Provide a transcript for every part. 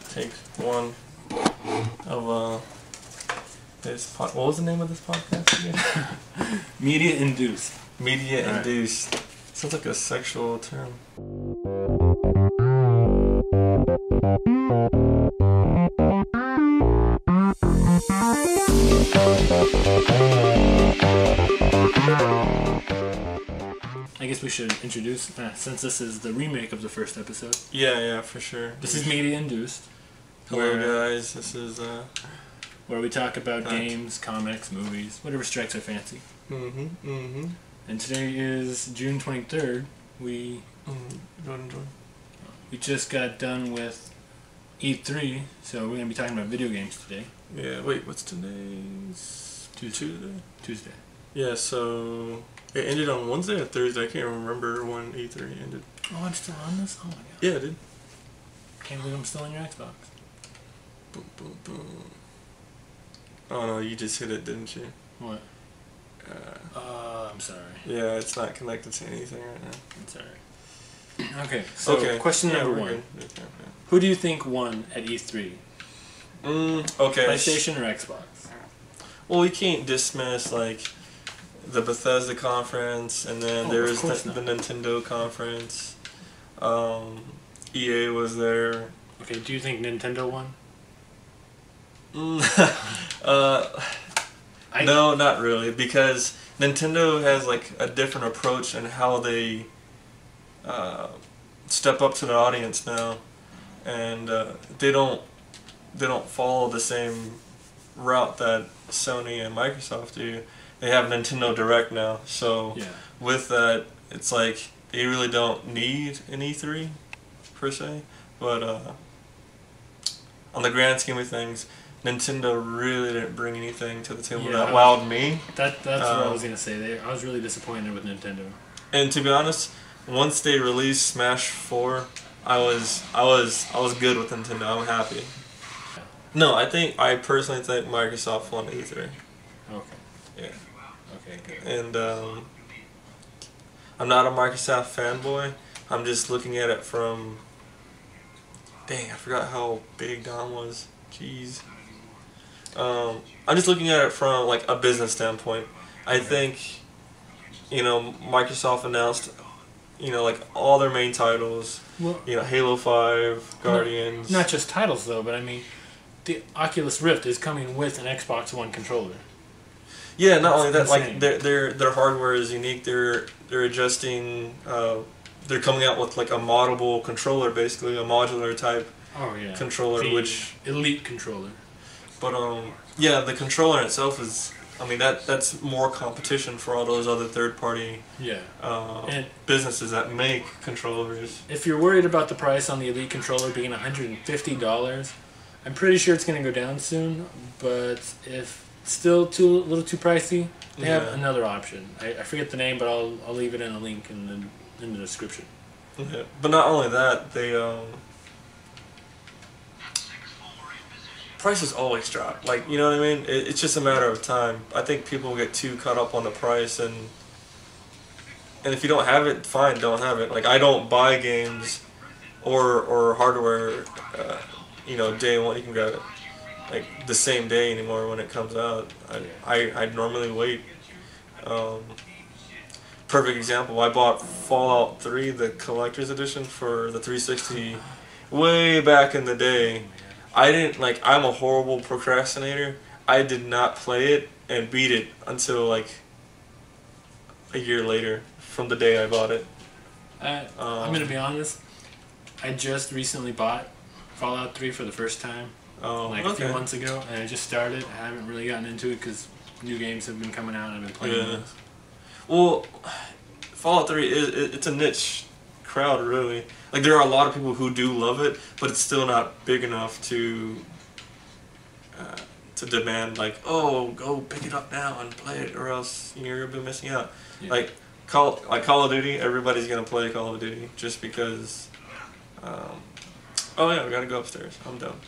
Take one of this what was the name of this podcast again? Media Induced. Media Induced. Sounds like a sexual term. I guess we should introduce, since this is the remake of the first episode. Yeah, for sure. This is Media Induced. Hello guys, this is where we talk about games, comics, movies, whatever strikes our fancy. And today is June 23rd. We just got done with E3, so we're going to be talking about video games today. Yeah, wait, what's today's... Tuesday. Yeah, so it ended on Wednesday or Thursday. I can't remember when E3 ended. Oh, I'm still on this? Oh my god. Yeah, it did. Can't believe I'm still on your Xbox. Boom, boom, boom. Oh no, you just hit it, didn't you? What? I'm sorry. Yeah, it's not connected to anything right now. I'm sorry. Okay, so question number one. Okay. Who do you think won at E3? Okay. PlayStation or Xbox? Well, we can't dismiss, like, the Bethesda conference, and then there was the Nintendo conference. EA was there. Okay, do you think Nintendo won? No, not really, because Nintendo has like a different approach in how they step up to the audience now, and they don't follow the same route that Sony and Microsoft do. They have Nintendo Direct now, so with that, it's like they really don't need an E3 per se, but on the grand scheme of things, Nintendo really didn't bring anything to the table that wowed me. That's what I was gonna say. I was really disappointed with Nintendo. And to be honest, once they released Smash 4, I was good with Nintendo. I'm happy. No, I personally think Microsoft won E3. Okay. Yeah. Okay, good. And I'm not a Microsoft fanboy. I'm just looking at it from... Dang, I forgot how big Dom was. Jeez. I'm just looking at it from like a business standpoint. I think, Microsoft announced, like all their main titles. Well, Halo 5, Guardians. Not just titles though, but I mean, the Oculus Rift is coming with an Xbox One controller. Yeah, not only that, like their hardware is unique. They're adjusting. They're coming out with like a moddable controller, basically a modular type controller, which elite controller. But the controller itself is, that's more competition for all those other third-party businesses that make controllers. If you're worried about the price on the elite controller being $150, I'm pretty sure it's going to go down soon. But if it's still a little too pricey, they have another option. I forget the name, but I'll leave it in a link in the description. Yeah. But not only that, they prices always drop. Like, you know what I mean? It's just a matter of time. I think people get too caught up on the price, and if you don't have it, fine, don't have it. Like, I don't buy games or hardware, day one. You can grab it like the same day anymore when it comes out. I normally wait. Perfect example, I bought Fallout 3, the collector's edition for the 360 way back in the day. I'm a horrible procrastinator. I did not play it and beat it until like a year later from the day I bought it. I'm going to be honest, I just recently bought Fallout 3 for the first time, a few months ago, and I just started. I haven't really gotten into it because new games have been coming out and I've been playing those. Well, Fallout 3 it's a niche crowd, really. Like, there are a lot of people who do love it, but it's still not big enough to demand, like, oh, go pick it up now and play it, or else you're gonna be missing out. Yeah. Like Call of Duty, everybody's gonna play Call of Duty just because. Oh yeah, we gotta go upstairs. I'm done.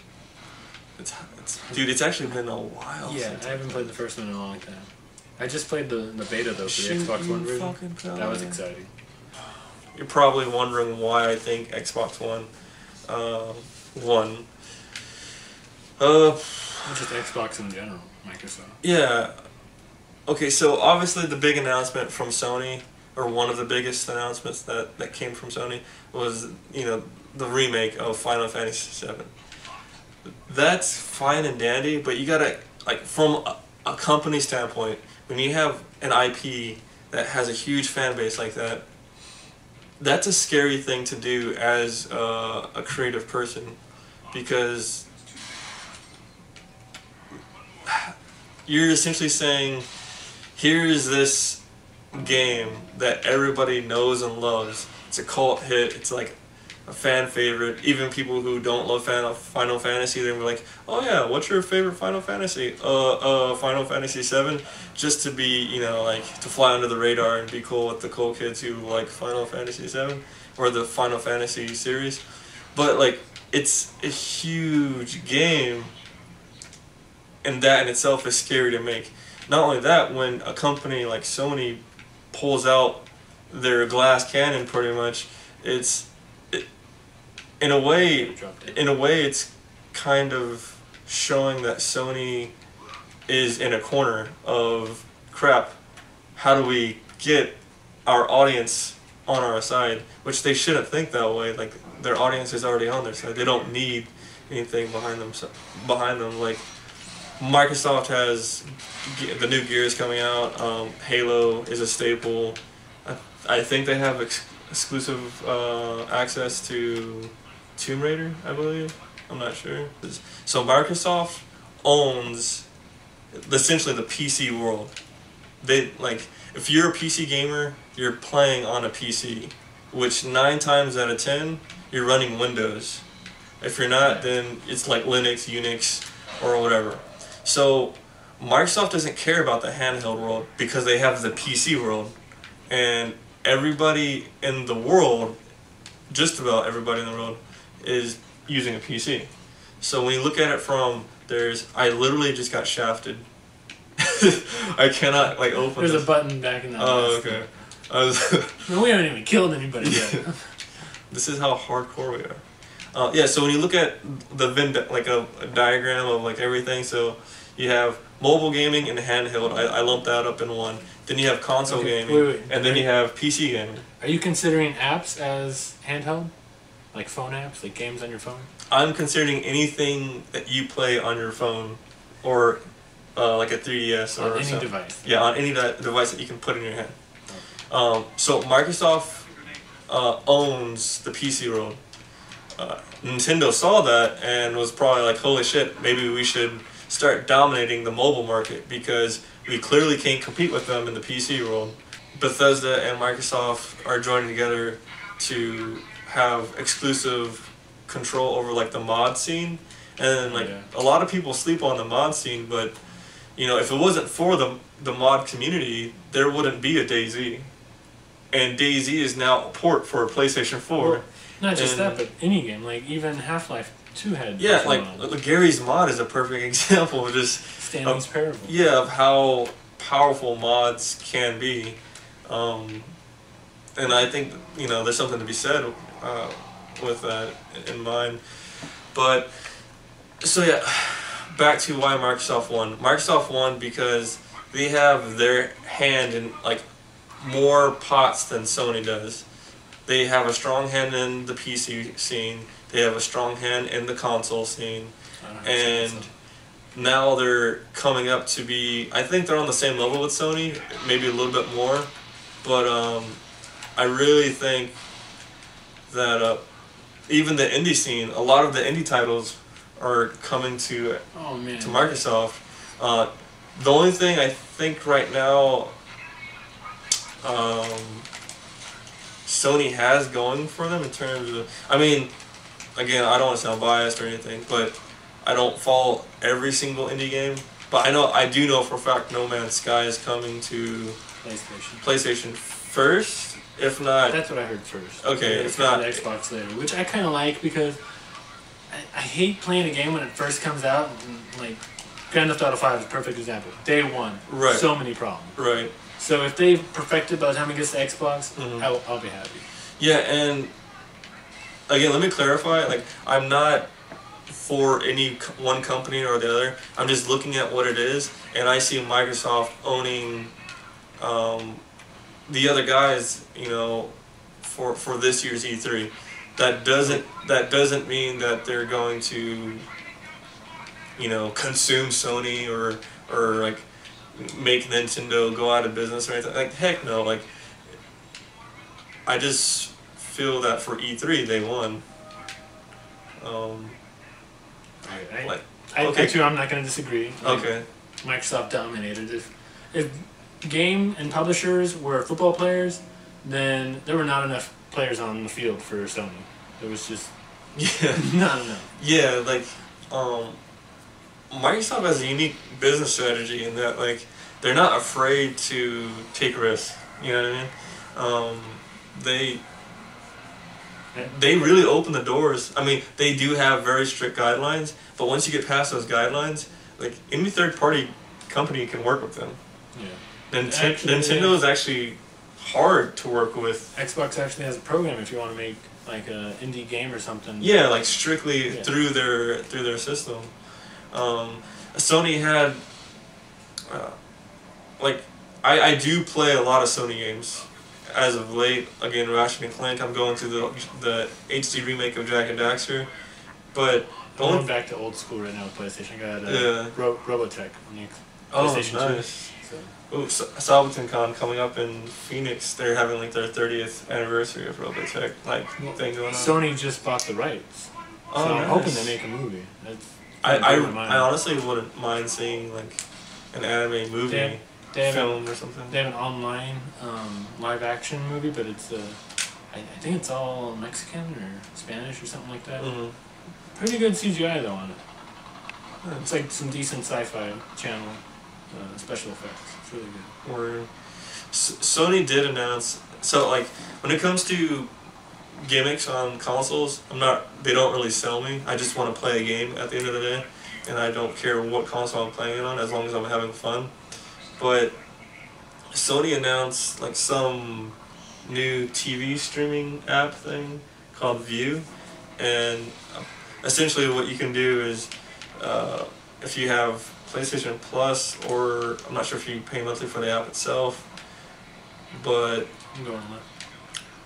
Dude, it's actually been a while. Yeah, I haven't played the first one in a long time. I just played the beta though for the Xbox One version. That was exciting. You're probably wondering why I think Xbox One. One. Just Xbox in general, Microsoft. Yeah. Okay, so obviously the big announcement from Sony, or one of the biggest announcements that came from Sony, was, you know, the remake of Final Fantasy VII. That's fine and dandy, but you gotta, like, from a company standpoint, when you have an IP that has a huge fan base like that, that's a scary thing to do as a creative person, because you're essentially saying, here's this game that everybody knows and loves. It's a cult hit. It's like a fan favorite. Even people who don't love Final Fantasy, they're like, oh yeah, what's your favorite Final Fantasy? Final Fantasy VII. Just to be, you know, like, to fly under the radar and be cool with the cool kids who like Final Fantasy VII or the Final Fantasy series. But like, it's a huge game, and that in itself is scary to make. Not only that, when a company like Sony pulls out their glass cannon, pretty much, in a way, it's kind of showing that Sony is in a corner of, crap, how do we get our audience on our side? Which they shouldn't think that way. Like, their audience is already on their side. They don't need anything behind them. Like, Microsoft has the new Gears coming out. Halo is a staple. I think they have exclusive access to Tomb Raider, I believe. I'm not sure. So Microsoft owns essentially the PC world. They, like, if you're a PC gamer, you're playing on a PC, which 9 times out of 10 you're running Windows. If you're not, then it's like Linux, Unix, or whatever. So Microsoft doesn't care about the handheld world because they have the PC world, and everybody in the world, just about everybody in the world, is using a PC. So when you look at it from, I literally just got shafted. I cannot, like, open There's this. a button back in that. Oh, okay. No, we haven't even killed anybody yet. This is how hardcore we are. Yeah, so when you look at the like a diagram of like everything, so you have mobile gaming and handheld. I lumped that up in one. Then you have console gaming, and then you have PC gaming. Are you considering apps as handheld? Like phone apps, like games on your phone? I'm considering anything that you play on your phone, or like a 3DS or on any something. device. Yeah, on any device that you can put in your hand. So Microsoft owns the PC world. Nintendo saw that and was probably like, holy shit, maybe we should start dominating the mobile market, because we clearly can't compete with them in the PC world. Bethesda and Microsoft are joining together to have exclusive control over like the mod scene, and like a lot of people sleep on the mod scene, but you know, if it wasn't for the mod community, there wouldn't be a DayZ. And DayZ is now a port for PlayStation 4. Well, not just that, but any game, like even Half-Life 2 had. Yeah, like Gary's mod is a perfect example of just Stanley's Parable. Yeah, of how powerful mods can be, and I think, you know, there's something to be said with that in mind. But so yeah, back to why Microsoft won. Microsoft won because they have their hand in like more pots than Sony does. They have a strong hand in the PC scene. They have a strong hand in the console scene, and now they're coming up to be, I think they're on the same level with Sony, maybe a little bit more, but I really think that even the indie scene, a lot of the indie titles are coming to Microsoft. The only thing I think right now Sony has going for them in terms of, I mean, again, I don't want to sound biased or anything, but I don't follow every single indie game. But I do know for a fact No Man's Sky is coming to PlayStation first, if not. That's what I heard first. Okay, if not Xbox later, which I kind of like, because I hate playing a game when it first comes out. And, like, Grand Theft Auto 5 is a perfect example. Day one, right. So many problems. Right. So if they've perfected by the time it gets to Xbox, I'll be happy. Yeah, and again, let me clarify. Like, I'm not for any one company or the other. I'm just looking at what it is, and I see Microsoft owning the other guys, you know, for this year's E3. That doesn't mean that they're going to, you know, consume Sony or like make Nintendo go out of business or anything. Like, heck no. Like, I just feel that for E3 they won. Actually, I'm not going to disagree. Like, Okay. Microsoft dominated. If game and publishers were football players, then there were not enough players on the field for Sony. There was just not enough. Yeah, like Microsoft has a unique business strategy in that, like, they're not afraid to take risks. You know what I mean? They really open the doors. I mean, they do have very strict guidelines, but once you get past those guidelines, like, any third-party company can work with them. Yeah. Nintendo is actually hard to work with. Xbox actually has a program if you want to make like an indie game or something. Yeah, like strictly through their system. Sony had like I do play a lot of Sony games as of late. Again, Ratchet and Clank. I'm going through the HD remake of Jak and Daxter, but I'm going back to old school right now with PlayStation. I got Robotech on the PlayStation 2. Nice. Salvington coming up in Phoenix. They're having like their 30th anniversary of Robotech thing going on. Sony just bought the rights. So I'm hoping they make a movie. I honestly wouldn't mind seeing like an anime movie film or something. They have an online live action movie, but it's I think it's all Mexican or Spanish or something like that. Mm-hmm. Pretty good CGI though on it. It's like some decent sci-fi channel special effects. It's really good. Or Sony did announce, so like when it comes to gimmicks on consoles, they don't really sell me. I just want to play a game at the end of the day, and I don't care what console I'm playing it on as long as I'm having fun. But Sony announced like some new TV streaming app thing called View, and essentially what you can do is if you have PlayStation Plus, or I'm not sure if you pay monthly for the app itself, but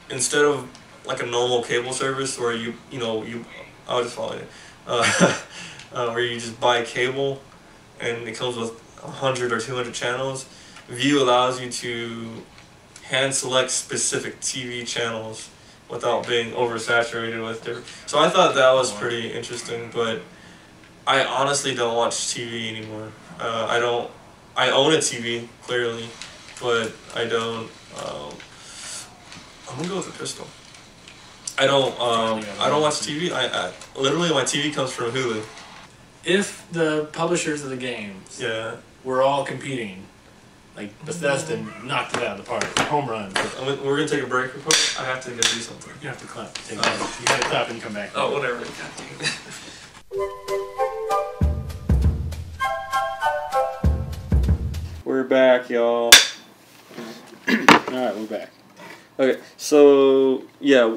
instead of like a normal cable service where I'll just follow it, where you just buy cable and it comes with 100 or 200 channels, View allows you to hand select specific TV channels without being oversaturated with their. So I thought that was pretty interesting, but I honestly don't watch TV anymore. I own a TV, clearly, but I don't. I'm gonna go with a pistol. I don't watch TV. I literally my TV comes from Hulu. If the publishers of the games were all competing, like Bethesda knocked it out of the park, home runs. We're gonna take a break real quick. I have to go do something. You have to clap. You gotta clap and come back. Oh, whatever. God damn it. We're back, y'all. Alright, we're back. Okay, so yeah,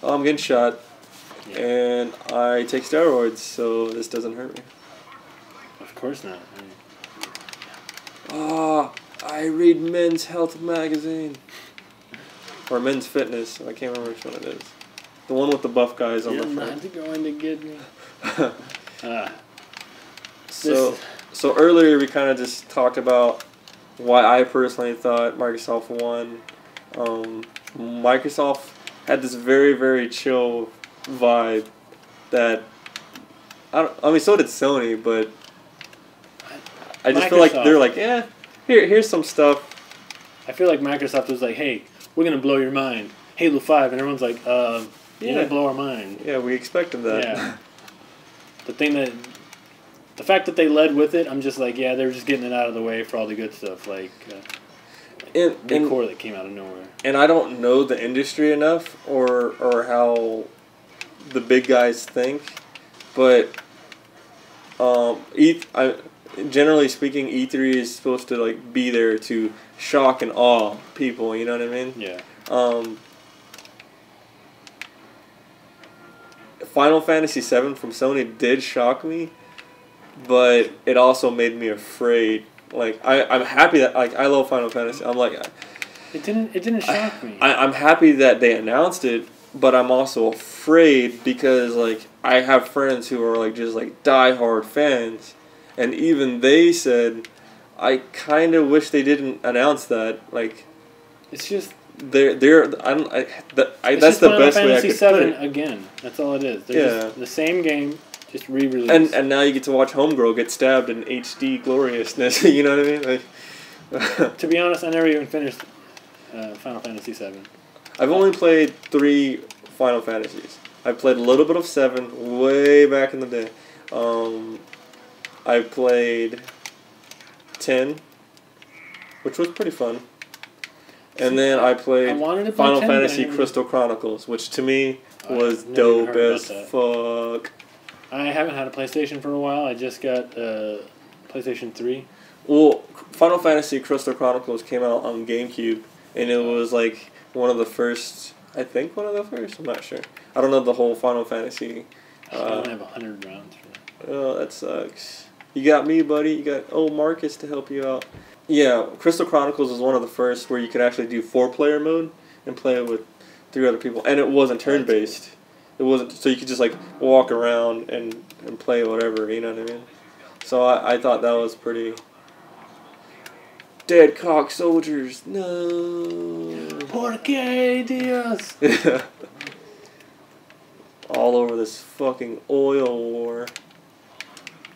I'm getting shot, and I take steroids, so this doesn't hurt me. Of course not. I read Men's Health magazine. Or Men's Fitness, I can't remember which one it is. The one with the buff guys on the front. You're not going to get me. So earlier we kind of just talked about why I personally thought Microsoft won. Microsoft had this very, very chill vibe that I mean, so did Sony, but I just feel like they're like, here's some stuff. I feel like Microsoft was like, hey, we're gonna blow your mind, Halo 5, and everyone's like, you didn't blow our mind. Yeah, we expected that. Yeah. The fact that they led with it, I'm just like, they're just getting it out of the way for all the good stuff, like the core that came out of nowhere. And I don't know the industry enough or how the big guys think, but generally speaking, E3 is supposed to like be there to shock and awe people. You know what I mean? Yeah. Final Fantasy VII from Sony did shock me, but it also made me afraid. Like I'm happy that like I love Final Fantasy. I'm like it didn't shock me. I'm happy that they announced it, but I'm also afraid because like I have friends who are like just like diehard fans, and even they said, I kind of wish they didn't announce that. Like, it's just they're that's the best way I could put it. Again. That's all it is. They're just the same game, just re-released. And now you get to watch Homegirl get stabbed in HD gloriousness. You know what I mean? Like, to be honest, I never even finished Final Fantasy VII. I've only played 3 Final Fantasies. I played a little bit of 7 way back in the day. I played 10, which was pretty fun. And then I played Final Fantasy Crystal Chronicles, which to me was dope as fuck. I haven't had a PlayStation for a while. I just got PlayStation 3. Well, Final Fantasy Crystal Chronicles came out on GameCube, and it was like one of the first. I think one of the first. I'm not sure. I don't know the whole Final Fantasy. I don't have 100 rounds for that. Oh, that sucks. You got me, buddy. You got old Marcus to help you out. Yeah, Crystal Chronicles was one of the first where you could actually do 4-player mode and play with 3 other people, and it wasn't turn-based. It wasn't, so you could just like walk around and play whatever. You know what I mean? So I thought that was pretty. Dead cock soldiers, no. Porque Dios. All over this fucking oil war.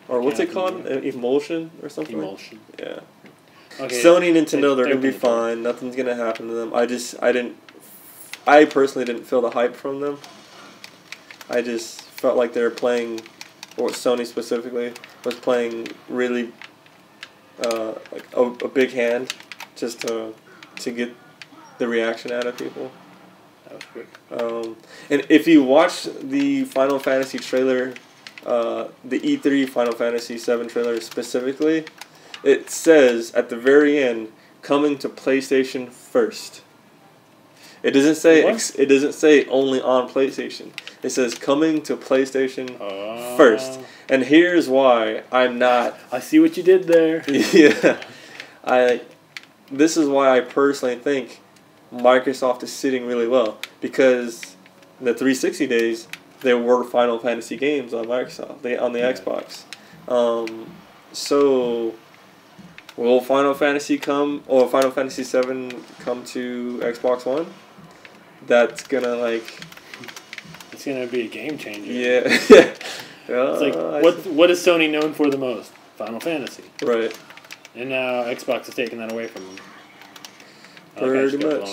Or what's it called? Emulsion or something? Emulsion. Yeah. Okay. Sony and Nintendo, they're gonna be fine. Nothing's gonna happen to them. I personally didn't feel the hype from them. I just felt like they were playing, or Sony specifically, was playing really like a big hand just to get the reaction out of people. That was good. And if you watch the Final Fantasy trailer, the E3 Final Fantasy VII trailer specifically, it says at the very end, coming to PlayStation first. It doesn't say it doesn't say only on PlayStation. It says coming to PlayStation first. And here's why I'm not. I see what you did there. Yeah, this is why I personally think Microsoft is sitting really well, because in the 360 days there were Final Fantasy games on Microsoft, on the Xbox. So will Final Fantasy Final Fantasy VII come to Xbox One? That's gonna It's gonna be a game changer. Yeah. It's like what is Sony known for the most? Final Fantasy. Right. And now Xbox is taking that away from them. Pretty much.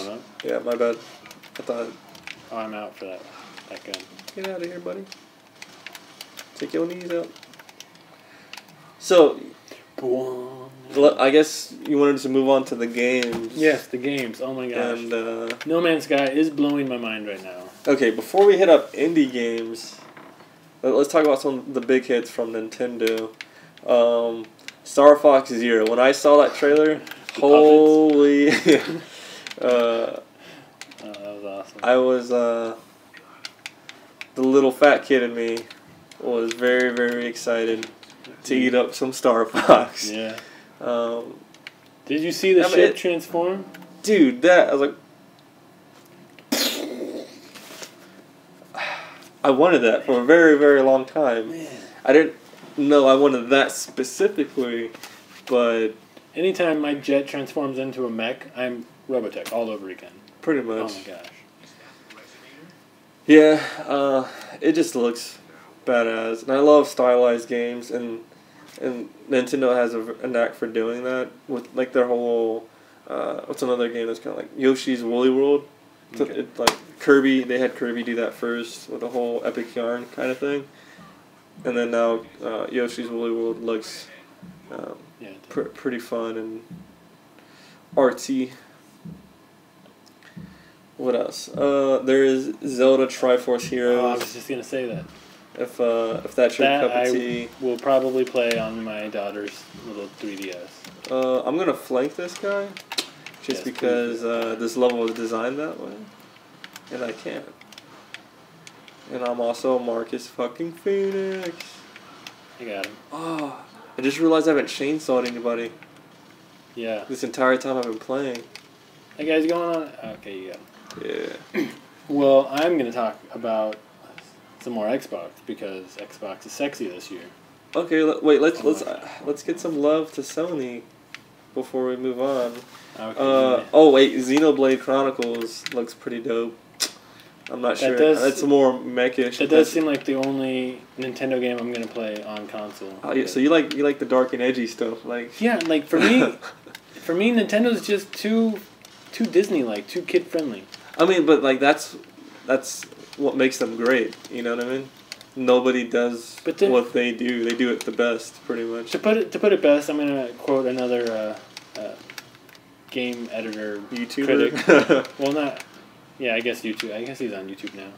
Yeah, my bad. I thought. Oh, I'm out for that gun. Get out of here, buddy. Take your knees out. So, I guess you wanted to move on to the games. Yes, the games. Oh my gosh. And No Man's Sky is blowing my mind right now. Okay, before we hit up indie games, let's talk about some of the big hits from Nintendo. Star Fox Zero. When I saw that trailer, holy... that was awesome. I was... the little fat kid in me was very, very excited to eat up some Star Fox. Yeah. Did you see the ship transform? Dude, I was like... I wanted that for a very, very long time. Man. I didn't know I wanted that specifically, but... Anytime my jet transforms into a mech, I'm Robotech all over again. Pretty much. Oh my gosh. Yeah, it just looks badass. And I love stylized games, and Nintendo has a knack for doing that with like their whole... what's another game that's kind of like Yoshi's Woolly World? Okay. Like Kirby, they had Kirby do that first with the whole Epic Yarn kind of thing, and then now Yoshi's Woolly World looks pretty fun and artsy. What else? There is Zelda Triforce Heroes. Oh, I was just gonna say that. If that's your cup of tea, I will probably play on my daughter's little 3DS. I'm gonna flank this guy. Just because this level was designed that way. And I can't. And I'm also Marcus fucking Phoenix. I got him. Oh, I just realized I haven't chainsawed anybody. Yeah. This entire time I've been playing. Hey guys, going on? Okay, you got him. Yeah. Well, I'm going to talk about some more Xbox because Xbox is sexy this year. Okay, wait. Let's get some love to Sony before we move on. Okay. Oh wait, Xenoblade Chronicles looks pretty dope. I'm not sure. That's more mechish. That does seem like the only Nintendo game I'm going to play on console. Oh yeah, so you like the dark and edgy stuff, like. Yeah, like for me, Nintendo's just too Disney-like, too kid-friendly. I mean, but like that's what makes them great. You know what I mean? Nobody does what they do. They do it the best, pretty much. To put it best, I'm gonna quote another game editor, YouTuber critic. Well, not. Yeah, I guess YouTube. I guess he's on YouTube now.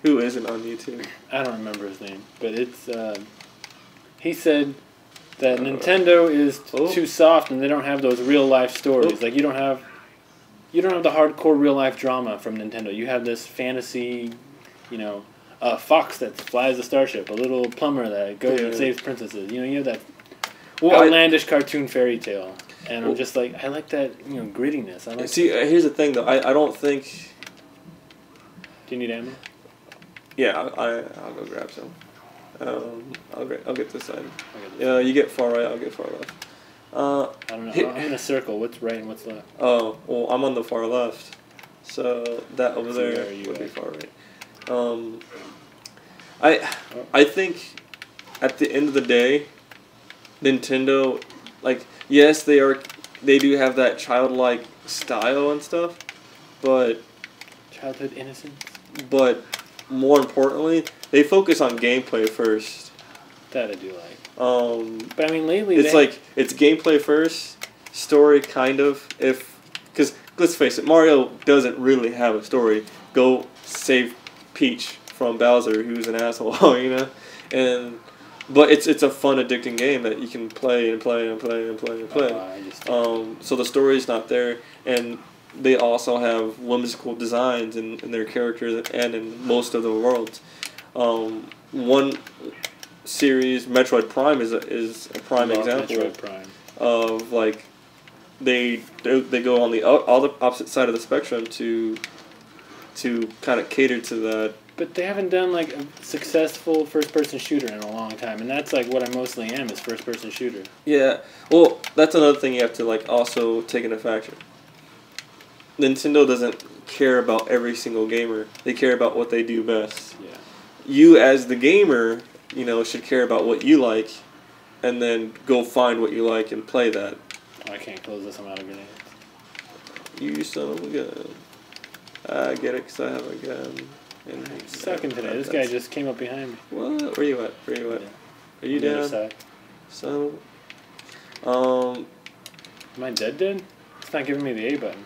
Who isn't on YouTube? I don't remember his name, but it's. He said that Nintendo is too soft and they don't have those real life stories. Like you don't have the hardcore real life drama from Nintendo. You have this fantasy, a fox that flies a starship, a little plumber that goes and saves princesses. You have that outlandish cartoon fairy tale. And I'm just like, I like that, grittiness. I like. See, here's the thing though. I don't think. Do you need ammo? Yeah, I'll go grab some. I'll get this side. Yeah, you get far right. I'll get far left. I don't know. I'm in a circle. What's right and what's left? Oh, well, I'm on the far left, so that over there would be far right. I think at the end of the day, Nintendo, like, yes, they do have that childlike style and stuff, but childhood innocence. But more importantly, they focus on gameplay first. That I do like. But I mean, lately it's gameplay first, story kind of. Because let's face it, Mario doesn't really have a story. Go save Peach from Bowser, who's an asshole, But it's a fun, addicting game that you can play and play and play and play and play. So the story's not there, and they also have whimsical designs in their characters and in most of the worlds. One series, Metroid Prime, is a prime example of like they go on the opposite side of the spectrum to kind of cater to that. But they haven't done like a successful first-person shooter in a long time, and that's like what I mostly am is first-person shooter. Yeah, well, that's another thing you have to like also take into factor. Nintendo doesn't care about every single gamer. They care about what they do best. Yeah. You as the gamer, should care about what you like, and then go find what you like and play that. I can't close this. I'm out of grenades. You son of a gun. I get it because I have a gun. I'm sucking today. This guy just came up behind me. What? Where you at? Yeah. Are you down? Other side. So, am I dead? It's not giving me the A button.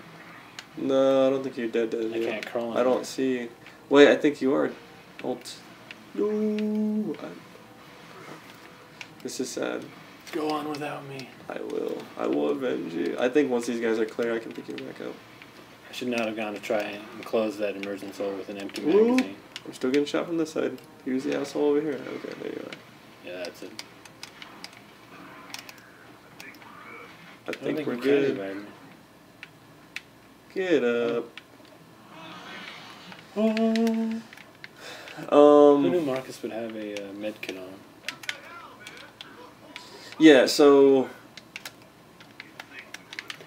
No, I don't think you're dead. I can't crawl in. I don't see you. Wait, I think you are. Alt. No. This is sad. Go on without me. I will avenge you. I think once these guys are clear, I can pick you back up. I should not have gone to try and close that immersion soul with an empty magazine. I'm still getting shot from this side. Here's the asshole over here. Okay, there you are. Yeah, that's it. I think we're good. Get up. Who knew Marcus would have a med kit on? Yeah, so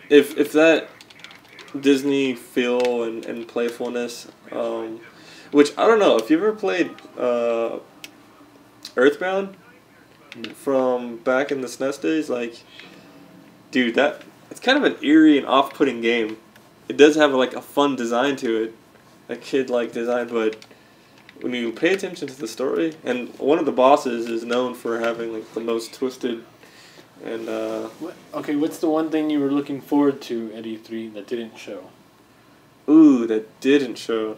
if that Disney feel and playfulness, which I don't know, if you ever played Earthbound from back in the SNES days, like, dude, it's kind of an eerie and off-putting game. It does have like a fun design to it, a kid-like design, but when you pay attention to the story, and one of the bosses is known for having like the most twisted and Okay, what's the one thing you were looking forward to at E3 that didn't show? Ooh, that didn't show.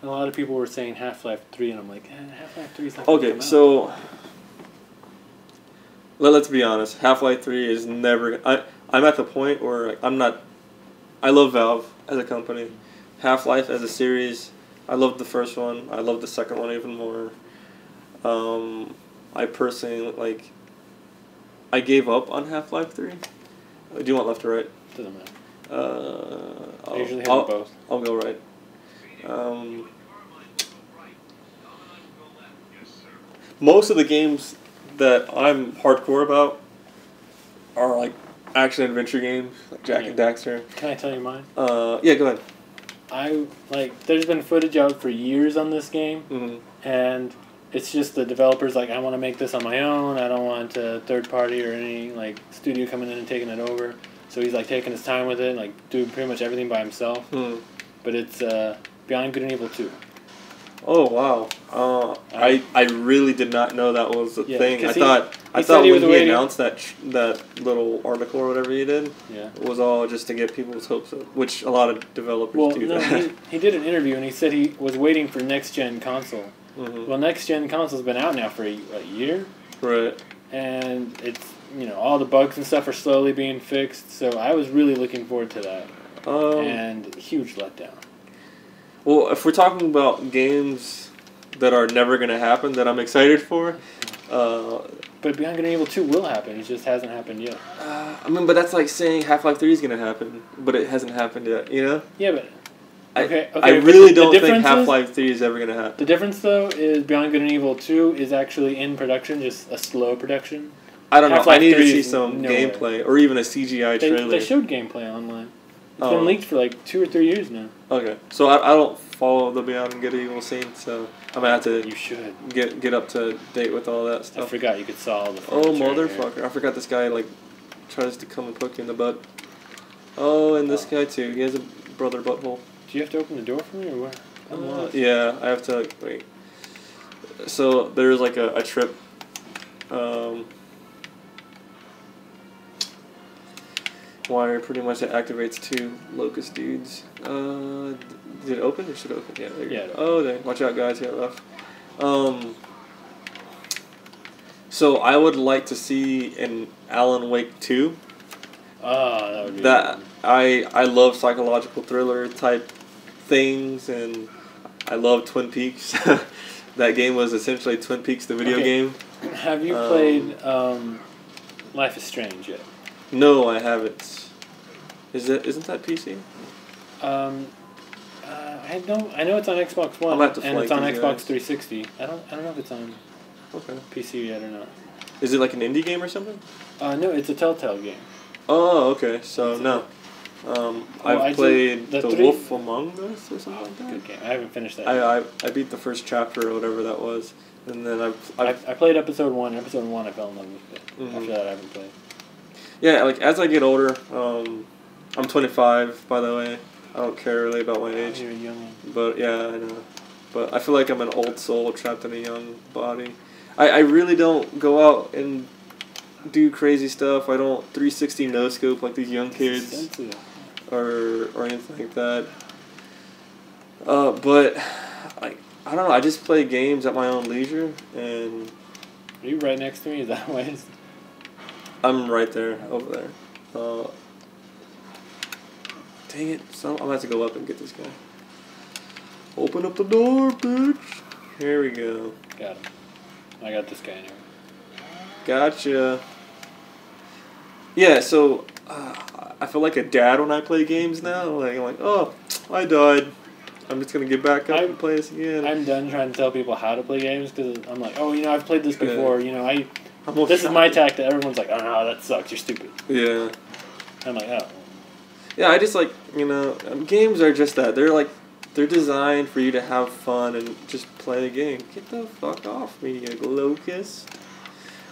A lot of people were saying Half-Life 3, and I'm like, Half-Life 3 is not going to come out. So let's be honest. Half-Life 3 is never. I'm at the point where I'm not. I love Valve as a company. Half-Life as a series, I loved the first one. I loved the second one even more. I personally, like, I gave up on Half-Life 3. Do you want left or right? Doesn't matter. I usually hit both. I'll go right. Most of the games that I'm hardcore about are like action adventure games, like Jak and Daxter. Can I tell you mine? Yeah, go ahead. There's been footage out for years on this game, and it's just the developers like, I want to make this on my own. I don't want a third party or any like studio coming in and taking it over. So he's like taking his time with it, like doing pretty much everything by himself. But it's Beyond Good and Evil 2. Oh wow! I really did not know that was a thing. I thought when he announced that little article or whatever he did, it was all just to get people's hopes up, which a lot of developers do. That. He did an interview and he said he was waiting for next gen console. Well, next gen console's been out now for a year, right? And it's all the bugs and stuff are slowly being fixed. So I was really looking forward to that, and huge letdown. Well, if we're talking about games that are never going to happen that I'm excited for... but Beyond Good and Evil 2 will happen. It just hasn't happened yet. But that's like saying Half-Life 3 is going to happen, but it hasn't happened yet, you know? Yeah, but... Okay, I really don't think Half-Life 3 is ever going to happen. The difference, though, is Beyond Good and Evil 2 is actually in production, just a slow production. I don't know. I need to see some gameplay, or even a CGI trailer. They showed gameplay online. It's been leaked for like 2 or 3 years now. Okay, so I don't follow the Beyond Good and Evil scene, so I'm gonna have to. You should get up to date with all that stuff. I forgot you could saw all the. Oh motherfucker! I forgot this guy like tries to come and poke you in the butt. Oh, and this guy too. He has a brother butthole. Do you have to open the door for me or what? Yeah, I have to wait. So there's like a trip. Wire pretty much it activates 2 locust dudes. Did it open? It should open. Yeah. There you go. Oh, dang. Watch out, guys. Yeah, left. So I would like to see an Alan Wake 2. That would be. I love psychological thriller type things, and I love Twin Peaks. That game was essentially Twin Peaks, the video game. Have you played Life is Strange yet? No, I haven't. Isn't that PC? I know it's on Xbox One and it's on Xbox 360. I don't know if it's on PC yet or not. Is it like an indie game or something? No, it's a Telltale game. Oh, okay. So no. I've played The Wolf Among Us or something like that. Good game. I haven't finished that. I beat the first chapter or whatever that was, and then I played episode 1. Episode 1, I fell in love with it. After that, I haven't played. Yeah, like as I get older, I'm 25, by the way. I don't care really about my age. You're a young one. But yeah, I know. But I feel like I'm an old soul trapped in a young body. I really don't go out and do crazy stuff. I don't 360 no scope like these young kids or anything like that. But like I don't know. I just play games at my own leisure. And are you right next to me? Is that why? I'm right there, over there. Dang it! So I'm gonna have to go up and get this guy. Open up the door, bitch. Here we go. Got him. I got this guy anyway. Gotcha. Yeah, so I feel like a dad when I play games now. Like I'm like, oh, I died. I'm just gonna get back up and play this again. I'm done trying to tell people how to play games because I'm like, oh, I've played this before. This is my tactic. Everyone's like, oh no, that sucks. You're stupid. Yeah. I'm like, oh. Yeah, I just like games are just that. They're designed for you to have fun and just play the game. Get the fuck off me, you locust.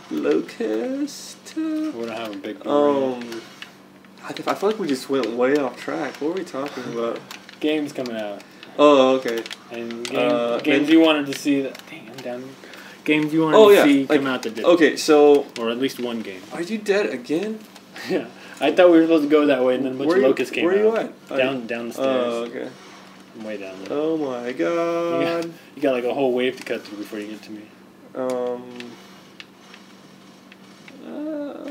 Locust. We don't have a big. I feel like we just went way off track. What were we talking about? Games coming out. Oh, okay. And games you wanted to see that. Dang, I'm down. Games you wanted to see come out that didn't. Okay, so. Or at least one game. Are you dead again? Yeah. I thought we were supposed to go that way, and then a bunch of locusts came out. Where are you at? Down the stairs. Oh, okay. I'm way down there. Oh my god. You got like a whole wave to cut through before you get to me.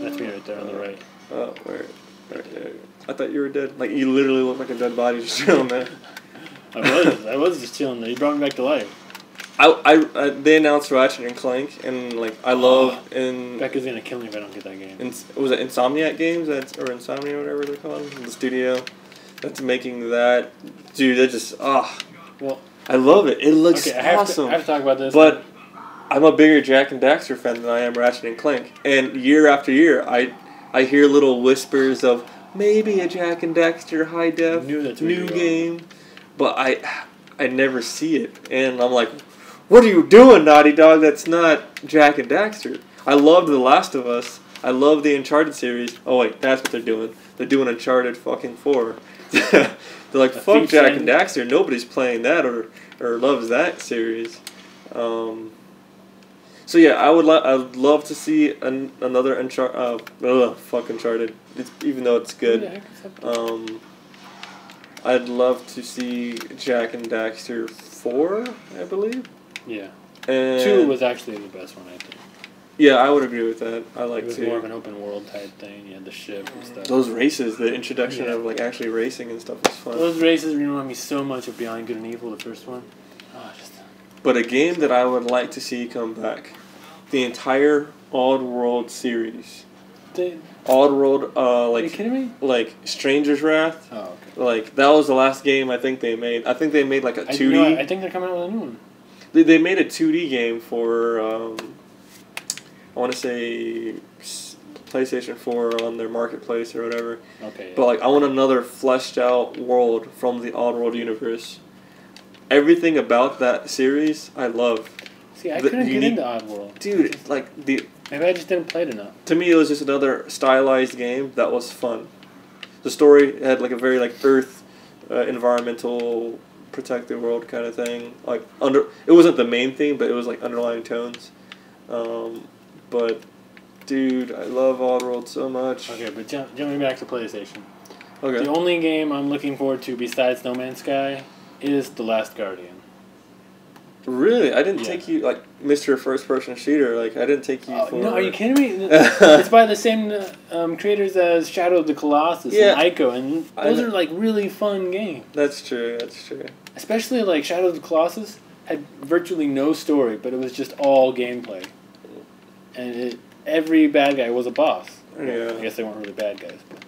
That's me right there on the right. Oh, where? Right there. I thought you were dead. Like, you literally look like a dead body just down there. I was just chilling there. You brought me back to life. They announced Ratchet and Clank, and like I love Becca's gonna kill me if I don't get that game. Was it Insomniac Games or Insomnia, whatever they're called, the studio that's making that. Dude, that just Well, I love it. It looks awesome. I have to talk about this, but I'm a bigger Jack and Daxter fan than I am Ratchet and Clank, and year after year, I hear little whispers of maybe a Jack and Daxter high def new game, but I never see it, and I'm like, what are you doing, Naughty Dog? That's not Jack and Daxter. I loved The Last of Us. I love the Uncharted series. Oh wait, that's what they're doing. They're doing Uncharted fucking 4. They're like, fuck Jack and Daxter. Nobody's playing that or loves that series. So yeah, I'd love to see another Uncharted. Even though it's good. I'd love to see Jack and Daxter 4, I believe. Yeah. And 2 was actually the best one, I think. Yeah, I would agree with that. I like 2. It was more of an open world type thing. You had the ship and stuff. Those races, the introduction of like actually racing and stuff was fun. Those races remind me so much of Beyond Good and Evil, the first one. But a game that I would like to see come back, the entire Oddworld series. Oddworld, Are you kidding me? Like Stranger's Wrath. Oh, okay. Like that was the last game I think they made. I think they made like a 2D. I think they're coming out with a new one. They made a 2D game for I want to say PlayStation 4 on their marketplace or whatever. Okay. Yeah. But like I want another fleshed out world from the Oddworld universe. Everything about that series I love. See, I couldn't get into Oddworld. Dude, maybe I just didn't play it enough. To me, it was just another stylized game that was fun. The story had like a very like Earth, environmental, protected world kind of thing. Like it wasn't the main theme, but it was like underlying tones. But dude, I love Oddworld so much. Okay, but jumping back to PlayStation. Okay. The only game I'm looking forward to besides No Man's Sky is The Last Guardian. Really? I didn't take you, like, Mr. First Person Shooter, like, I didn't take you for... No, are you kidding me? It's by the same creators as Shadow of the Colossus and Ico, and those are, like, really fun games. That's true, that's true. Especially, like, Shadow of the Colossus had virtually no story, but it was just all gameplay. And every bad guy was a boss. Yeah. I guess they weren't really bad guys, but...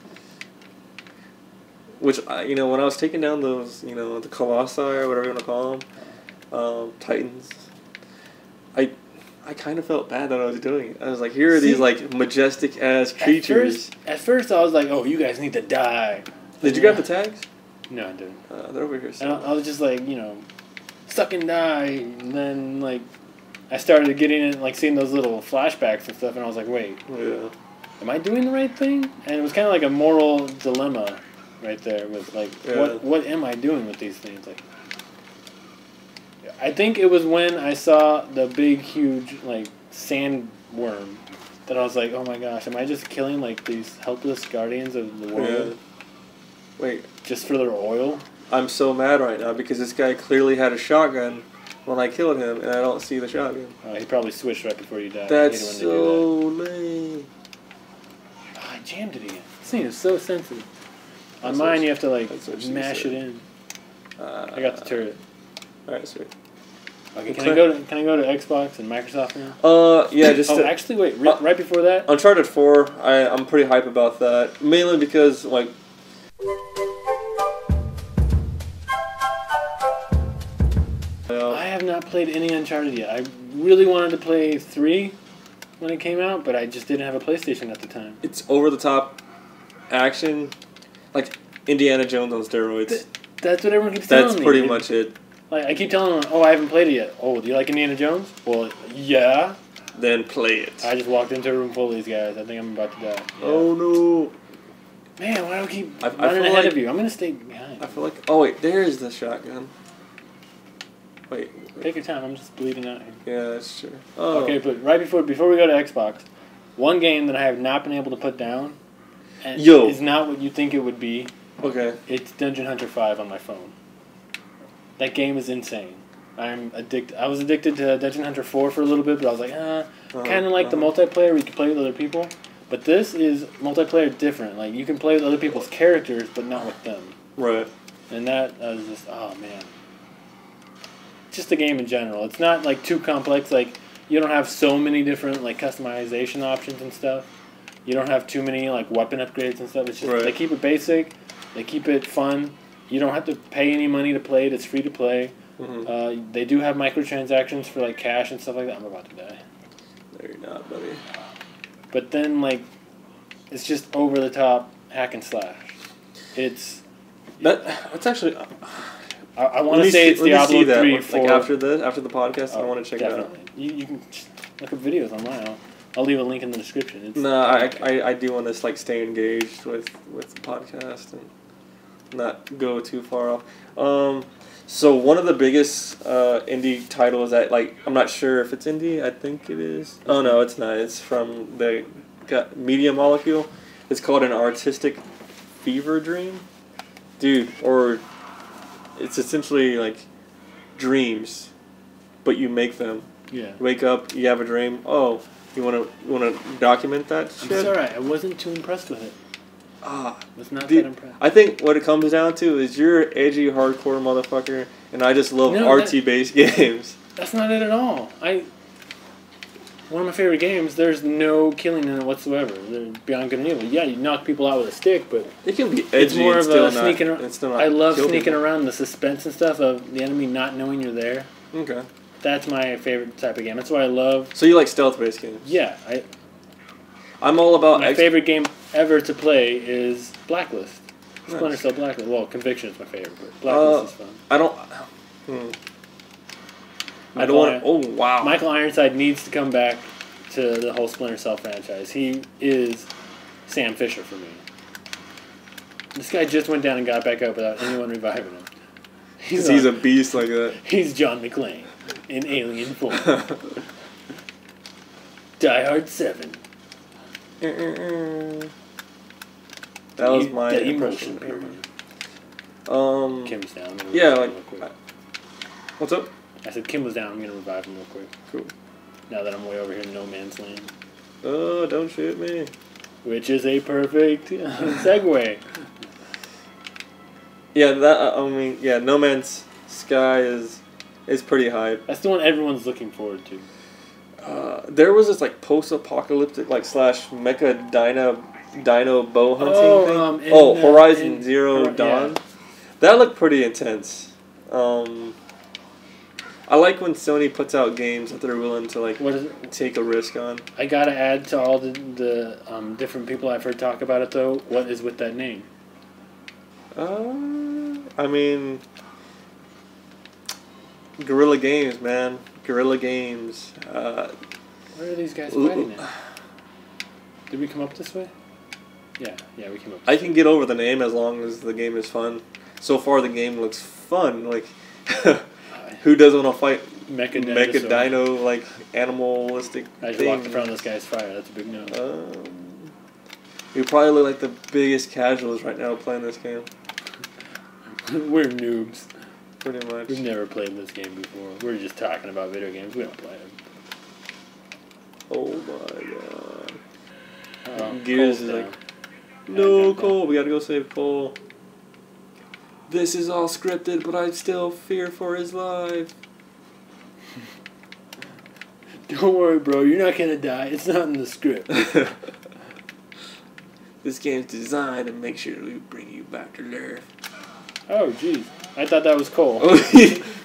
Which, when I was taking down those, the Colossi or whatever you want to call them, Titans, I kind of felt bad that I was doing it. I was like, here are these like majestic ass creatures. At first I was like, oh, you guys need to die. Did you grab the tags? No, I didn't. They're over here. And I was just like, suck and die. And then like I started getting it, like seeing those little flashbacks and stuff, and I was like, wait, am I doing the right thing? And it was kind of like a moral dilemma right there with like, what am I doing with these things? Like, I think it was when I saw the big, huge, like, sandworm that I was like, oh my gosh, am I just killing, like, these helpless guardians of the world? Yeah. Wait. Just for their oil? I'm so mad right now because this guy clearly had a shotgun when I killed him, and I don't see the shotgun. He probably switched right before you died. That's so lame. Oh, I jammed it again. This thing is so sensitive. On mine, you have to, like, mash it in. I got the turret. Alright, sweet. Okay, can I go to Xbox and Microsoft now? Yeah, just... actually, wait, right before that? Uncharted 4, I'm pretty hype about that. Mainly because, like... I have not played any Uncharted yet. I really wanted to play 3 when it came out, but I just didn't have a PlayStation at the time. It's over-the-top action, like Indiana Jones on steroids. That's what everyone keeps telling me. That's pretty much it. Like, I keep telling them, I haven't played it yet. Oh, do you like Indiana Jones? Well, yeah. Then play it. I just walked into a room full of these guys. I think I'm about to die. Yeah. Oh, no. Man, why do I keep running ahead of you? I'm going to stay behind. I feel like... Oh, wait. There's the shotgun. Wait. Take your time. I'm just bleeding out here. Yeah, that's true. Oh. Okay, but right before we go to Xbox, one game that I have not been able to put down and is not what you think it would be. Okay. It's Dungeon Hunter 5 on my phone. That game is insane. I'm addicted. I was addicted to Dungeon Hunter 4 for a little bit, but I was like, kind of like the multiplayer where you can play with other people. But this is multiplayer different. Like, you can play with other people's characters, but not with them. Right. And that was just, oh man. Just the game in general. It's not like too complex. Like you don't have so many different like customization options and stuff. You don't have too many like weapon upgrades and stuff. It's just they keep it basic. They keep it fun. You don't have to pay any money to play it. It's free to play. Mm-hmm. They do have microtransactions for like cash and stuff like that. I'm about to die. No, you're not, buddy. But then like, it's just over the top hack and slash. It's actually. I want to say it's Diablo 3, 4. Like after the podcast, I want to check it out. You can look up videos online. I'll leave a link in the description. I do want to like stay engaged with the podcast and not go too far off. So one of the biggest indie titles that like I'm not sure if it's indie. I think it is. Oh no, it's not. It's from the Media Molecule. It's called An Artistic Fever Dream, dude. Or it's essentially like dreams, but you make them. Yeah. You wake up, you have a dream. Oh, you wanna document that shit? It's alright. I wasn't too impressed with it. I was not that impressed. I think what it comes down to is you're an edgy, hardcore motherfucker, and I just love RT-based games. That's not it at all. One of my favorite games, there's no killing in it whatsoever. They're beyond good and evil. Yeah, you knock people out with a stick, but it can be edgy. It's more of a sneaking around. I love sneaking people around, the suspense and stuff of the enemy not knowing you're there. Okay. That's my favorite type of game. That's why I love... So you like stealth-based games? Yeah. I'm all about... My favorite game ever to play is Blacklist. Splinter Cell Blacklist. Well, Conviction is my favorite, but Blacklist is fun. I don't want to... Oh, wow. Michael Ironside needs to come back to the whole Splinter Cell franchise. He is Sam Fisher for me. This guy just went down and got back up without anyone reviving him. He's a beast like that. He's John McClane in alien form. Die Hard 7. That was my impression. Kim's down. Yeah, like... What's up? I said Kim was down. I'm going to revive him real quick. Cool. Now that I'm way over here in No Man's Land. Oh, don't shoot me. Which is a perfect segue. Yeah, No Man's Sky is pretty hype. That's the one everyone's looking forward to. There was this like post-apocalyptic like / mecha dino bow hunting thing. Horizon Zero Dawn. Yeah. That looked pretty intense. I like when Sony puts out games that they're willing to like take a risk on. I gotta add to all the different people I've heard talk about it though. What is with that name? I mean, Guerrilla Games, man. Guerrilla Games. Where are these guys fighting at? Did we come up this way? Yeah, we came up this way. I can get over the name as long as the game is fun. So far, the game looks fun. Like, who doesn't want to fight Mecha Dino, like, animalistic I just walked in front of this guy's fire. That's a big no. You probably look like the biggest casuals right now playing this game. We're noobs. Pretty much. We've never played this game before. We're just talking about video games. We don't play them. Oh my god. Gears is like, no, Cole, we gotta go save Cole. This is all scripted, but I still fear for his life. Don't worry, bro. You're not gonna die. It's not in the script. This game's designed to make sure we bring you back to life. Oh, jeez. I thought that was Cole.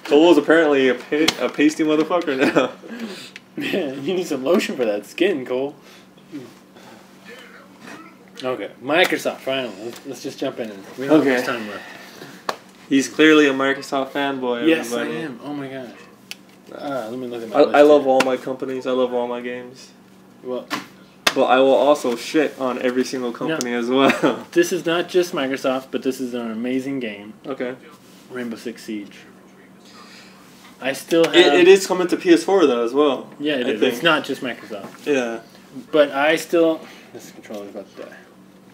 Cole's apparently a pasty motherfucker now. Man, you need some lotion for that skin, Cole. Okay, Microsoft, finally. Let's just jump in. We don't have much time left. He's clearly a Microsoft fanboy, yes, everybody. I am. Oh my gosh. Let me look at my list. I love all my companies. I love all my games. Well, but I will also shit on every single company as well. This is not just Microsoft, but this is an amazing game. Okay. Rainbow Six Siege. I still have... It is coming to PS4, though, as well. Yeah, it is. It's not just Microsoft. Yeah. But I still... This controller's about to die.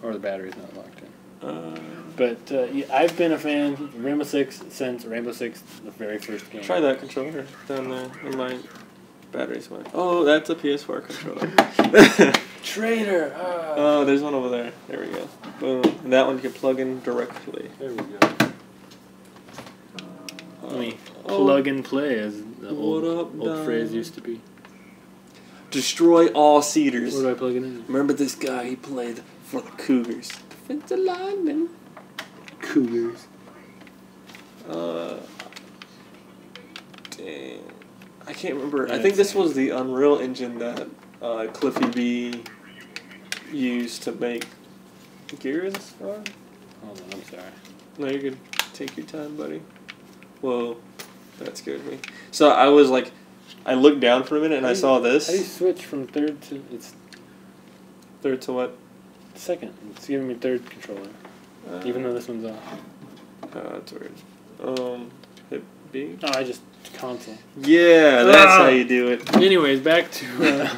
Or the battery's not locked in. But I've been a fan of Rainbow Six since Rainbow Six, the very first game. Try that controller down there. And my battery's went. Oh, that's a PS4 controller. Traitor! Oh, there's one over there. There we go. Boom. And that one you can plug in directly. There we go. me plug and play, as the old Don? phrase used to be. Destroy all Cedars. Where do I plug it in? Remember this guy? He played for the Cougars. Defensive lineman. Cougars. Dang. I can't remember. I think this was the Unreal Engine that Cliffy B used to make Gears on. Hold on, I'm sorry. No, you're good. Take your time, buddy. Whoa, that scared me. So I was like, I looked down for a minute and I saw this. How do you switch from third to... It's Third to what? second. It's giving me third controller. Even though this one's off. That's weird. Hit B? Oh, I just... console. Yeah, that's how you do it. Anyways, back to...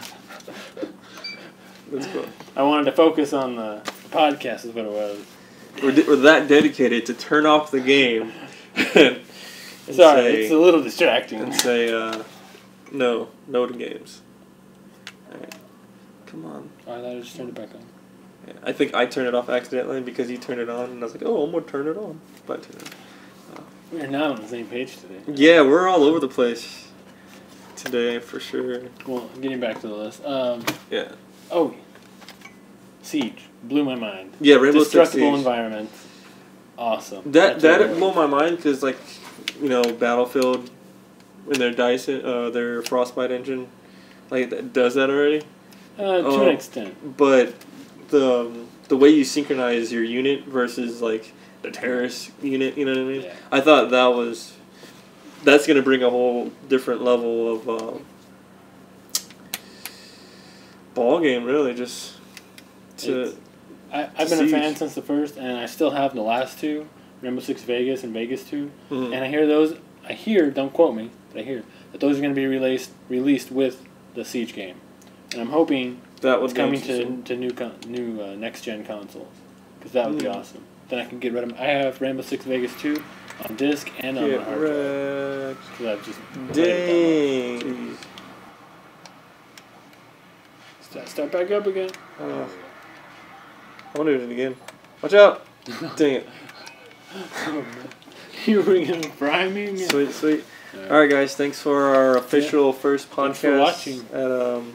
That's cool. I wanted to focus on the podcast is what it was. We're that dedicated to turn off the game. Sorry, it's a little distracting. And say, no to games. Alright. Come on. Oh, I thought I just turned it back on. Yeah, I think I turned it off accidentally because you turned it on, and I was like, oh, I'm going to turn it on. But I turned it on. We're not on the same page today. Yeah, we're all over the place today, for sure. Well, getting back to the list. Yeah. Oh, Siege. Blew my mind. Yeah, Rainbow Six Destructible Siege. environment. Awesome. That blew my mind because, like, you know, Battlefield in their their Frostbite engine, like, that does that already. To an extent. But the way you synchronize your unit versus, like, the terrorist unit, you know what I mean? Yeah. I thought that's going to bring a whole different level of ball game, really, just to... I've been a fan since the first, and I still have the last two, Rainbow Six Vegas and Vegas 2. Mm-hmm. And I hear, don't quote me, but I hear that those are going to be released with the Siege game. And I'm hoping that it's coming to new next-gen consoles, because that would be awesome. Then I can get rid of I have Rainbow Six Vegas 2 on disc and on my hard drive. Because I've just dang. Start back up again. I want to do it again. Watch out! Dang it. You were going to fry me again? Sweet. Alright, guys. Thanks for our official first podcast. Thanks for watching.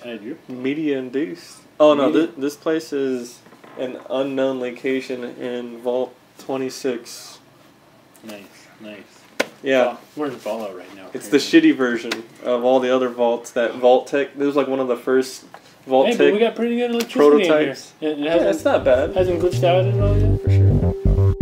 At you. Media Induced. Oh, no. This place is an unknown location in Vault 26. Nice. Yeah. We're in Fallout right now. It's the shitty version of all the other vaults. That Vault Tech. This was like one of the first Vault Tech but we got pretty good electricity prototypes. in here. Yeah, it's not bad. Hasn't glitched out at all yet? For sure.